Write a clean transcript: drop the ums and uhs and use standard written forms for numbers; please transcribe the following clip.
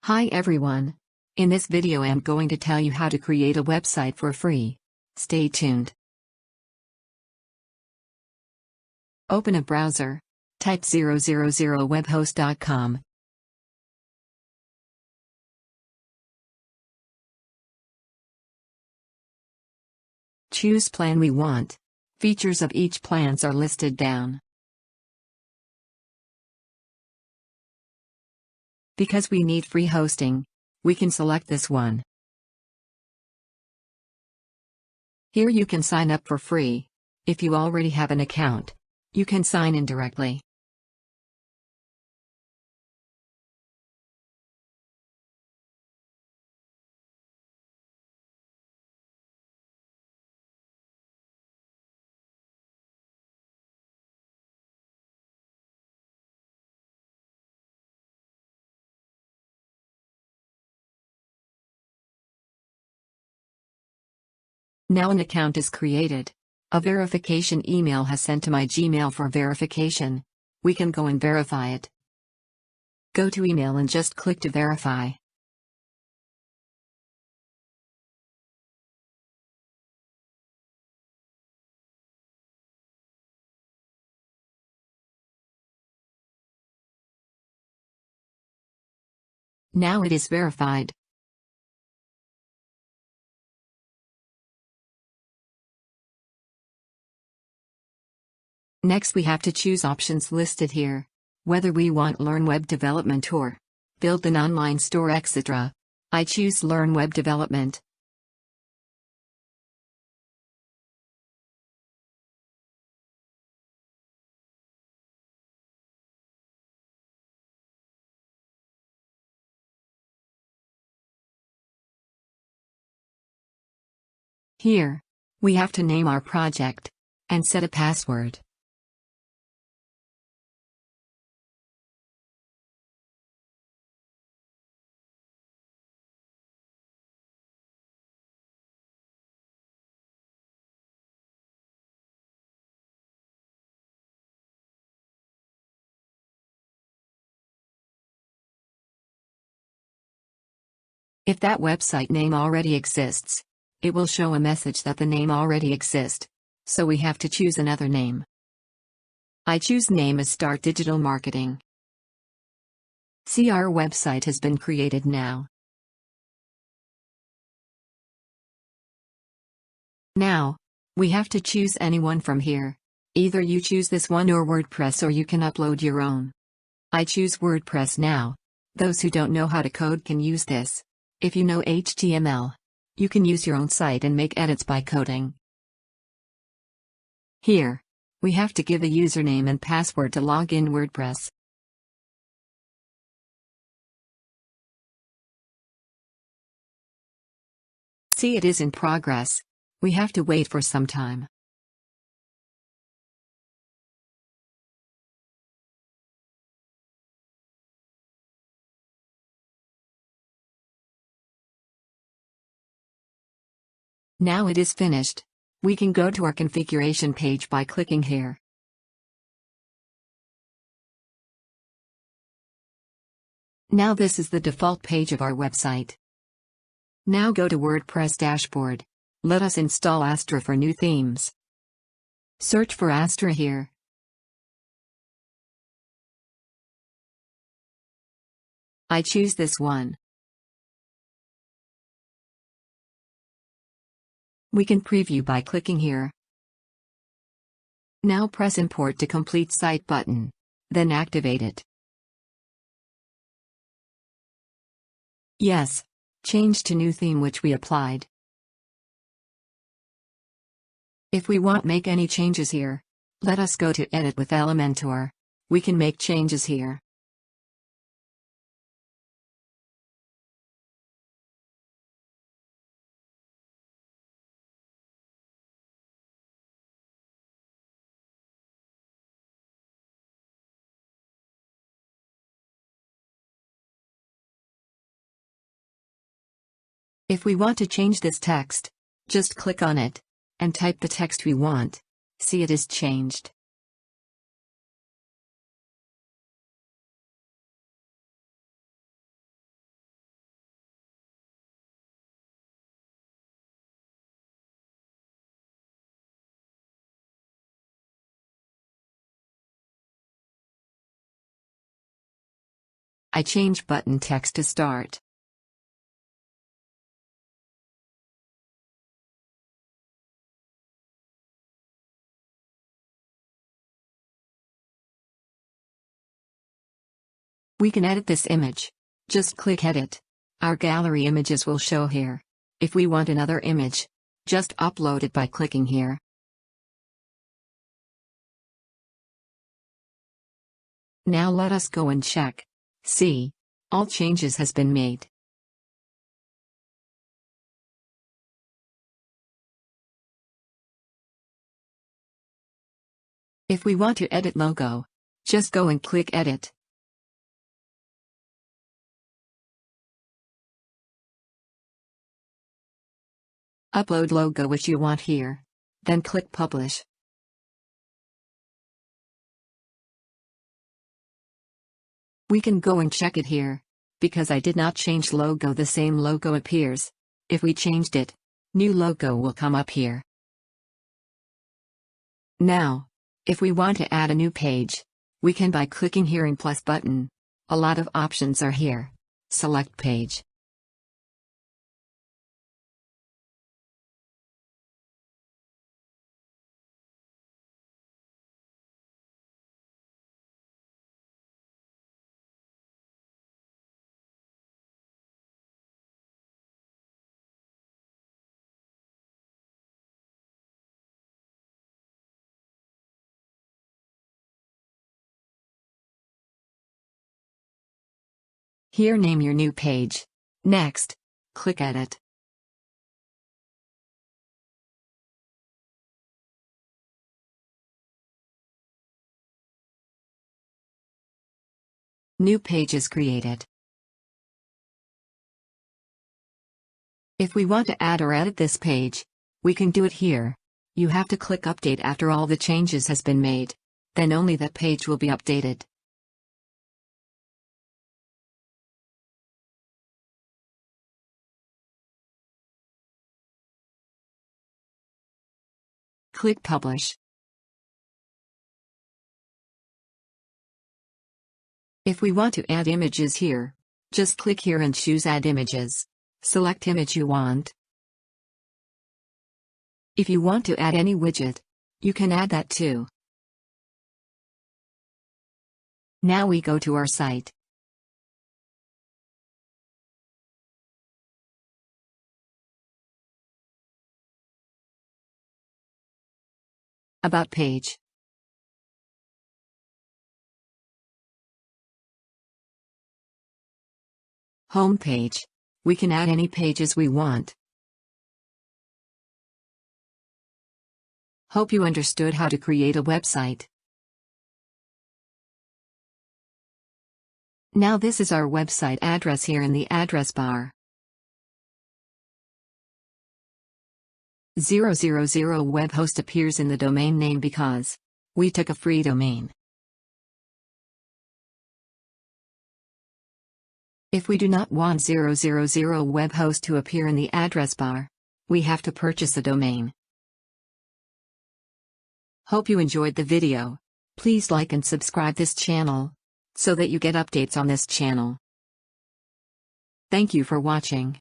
Hi everyone. In this video I'm going to tell you how to create a website for free. Stay tuned. Open a browser. Type 000webhost.com. Choose plan we want. Features of each plans are listed down. Because we need free hosting, we can select this one. Here you can sign up for free. If you already have an account, you can sign in directly. Now an account is created. A verification email has sent to my Gmail for verification. We can go and verify it. Go to email and just click to verify. Now it is verified. Next we have to choose options listed here. Whether we want Learn Web Development or build an online store, etc. I choose Learn Web Development. Here, we have to name our project and set a password. If that website name already exists, it will show a message that the name already exists, so we have to choose another name. I choose name as Start Digital Marketing. See, our website has been created now. Now, we have to choose anyone from here. Either you choose this one or WordPress, or you can upload your own. I choose WordPress now. Those who don't know how to code can use this. If you know HTML, you can use your own site and make edits by coding. Here, we have to give a username and password to log in WordPress. See, it is in progress. We have to wait for some time. Now it is finished. We can go to our configuration page by clicking here. Now this is the default page of our website. Now go to WordPress dashboard. Let us install Astra for new themes. Search for Astra here. I choose this one. We can preview by clicking here. Now press Import to complete site button. Then activate it. Yes. Change to new theme which we applied. If we want make any changes here, let us go to Edit with Elementor. We can make changes here. If we want to change this text, just click on it and type the text we want. See, it is changed. I change button text to start. We can edit this image. Just click Edit. Our gallery images will show here. If we want another image, just upload it by clicking here. Now let us go and check. See, all changes has been made. If we want to edit logo, just go and click Edit. Upload logo which you want here. Then click Publish. We can go and check it here. Because I did not change logo, the same logo appears. If we changed it, new logo will come up here. Now, if we want to add a new page, we can by clicking here in plus button. A lot of options are here. Select page. Here name your new page. Next, click Edit. New page is created. If we want to add or edit this page, we can do it here. You have to click Update after all the changes has been made. Then only that page will be updated. Click Publish. If we want to add images here, just click here and choose Add Images. Select image you want. If you want to add any widget, you can add that too. Now we go to our site. About page. Home page. We can add any pages we want. Hope you understood how to create a website. Now this is our website address here in the address bar. 000 web host appears in the domain name because we took a free domain. If we do not want 000 web host to appear in the address bar, we have to purchase a domain. Hope you enjoyed the video. Please like and subscribe this channel so that you get updates on this channel. Thank you for watching.